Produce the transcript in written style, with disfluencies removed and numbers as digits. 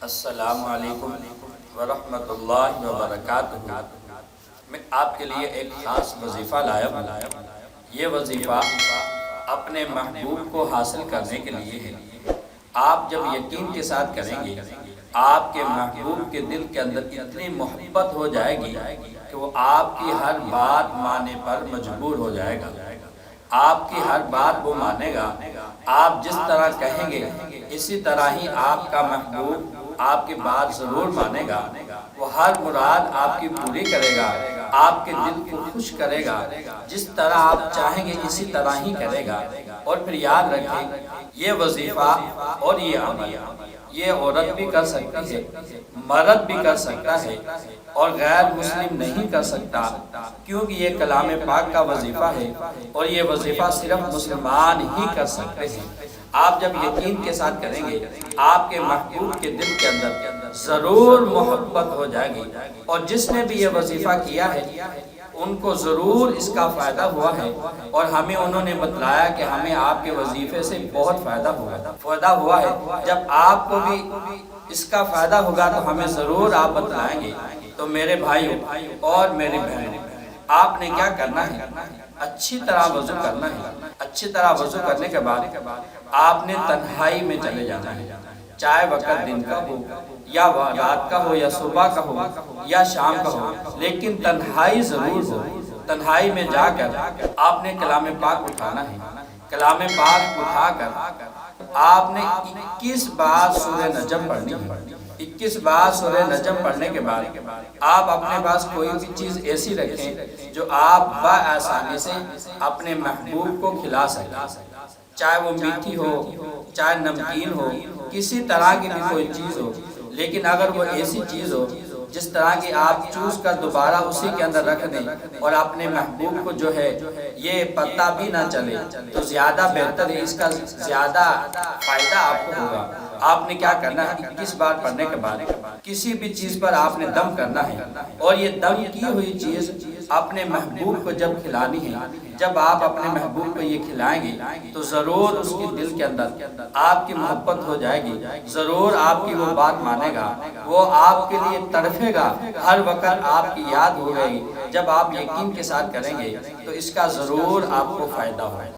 السلام علیکم ورحمۃ اللہ وبرکاتہ۔ میں آپ کے لیے ایک خاص وظیفہ لایا ہوں۔ یہ وظیفہ اپنے محبوب کو حاصل کرنے کے لیے ہے۔ آپ جب یقین کے ساتھ کریں گے، آپ کے محبوب کے دل کے اندر اتنی محبت ہو جائے گی کہ وہ آپ کی ہر بات ماننے پر مجبور ہو جائے گا۔ آپ کی ہر بات وہ مانے گا۔ آپ جس طرح کہیں گے اسی طرح ہی آپ کا محبوب آپ کی بات ضرور مانے گا۔ وہ ہر مراد آپ کی پوری کرے گا، آپ کے دل کو خوش کرے گا۔ جس طرح آپ چاہیں گے اسی طرح ہی کرے گا۔ اور پھر یاد رکھیں، یہ وظیفہ اور یہ عمل یہ عورت بھی کر سکتی ہے، مرد بھی کر سکتا ہے، اور غیر مسلم نہیں کر سکتا، کیونکہ یہ کلام پاک کا وظیفہ ہے اور یہ وظیفہ صرف مسلمان ہی کر سکتے ہیں۔ آپ جب یقین کے ساتھ کریں گے، آپ کے محبوب کے دل کے اندر ضرور محبت ہو جائے گی، اور جس نے بھی یہ وظیفہ کیا ہے ان کو ضرور اس کا فائدہ ہوا ہے، اور ہمیں انہوں نے بتلایا کہ ہمیں آپ کے وظیفے سے بہت فائدہ ہوا ہے۔ جب آپ کو بھی اس کا فائدہ ہوگا تو ہمیں ضرور آپ بتلائیں گے۔ تو میرے بھائیوں اور میری بہنوں، آپ نے کیا کرنا ہے؟ اچھی طرح وضو کرنا ہے۔ اچھی طرح وضو کرنے کے بعد آپ نے تنہائی میں چلے جانا ہے، چاہے وقت دن کا ہو یا رات کا ہو یا صبح کا ہو یا شام کا ہو، لیکن تنہائی ضرور ہو۔ تنہائی میں جا کر آپ نے کلام پاک اٹھانا ہے۔ کلام پاک اٹھا کر آپ نے 21 بار سورہ نجم پڑھنی ہے۔ 21 بار سورہ نجم پڑھنے کے بعد آپ اپنے پاس کوئی بھی چیز ایسی رکھیں جو آپ بآسانی سے اپنے محبوب کو کھلا سکیں، چاہے وہ میٹھی ہو، چاہے نمکین ہو، کسی طرح کی بھی کوئی چیز ہو، لیکن اگر وہ ایسی چیز ہو جس طرح کی آپ چوز کر دوبارہ اسی کے اندر رکھ دیں اور اپنے محبوب کو جو ہے یہ پتہ بھی نہ چلے تو زیادہ بہتر ہے، اس کا زیادہ فائدہ آپ کو ہوگا۔ آپ نے کیا کرنا ہے؟ 21 بار پڑھنے کے بعد کسی بھی چیز پر آپ نے دم کرنا ہے، اور یہ دم کی ہوئی چیز اپنے محبوب کو جب کھلانی ہے، جب آپ اپنے محبوب کو یہ کھلائیں گے تو ضرور اس کے دل کے اندر آپ کی محبت ہو جائے گی، ضرور آپ کی وہ بات مانے گا، وہ آپ کے لیے تڑپے گا، ہر وقت آپ کی یاد ہو گئی۔ جب آپ یقین کے ساتھ کریں گے تو اس کا ضرور آپ کو فائدہ ہوگا۔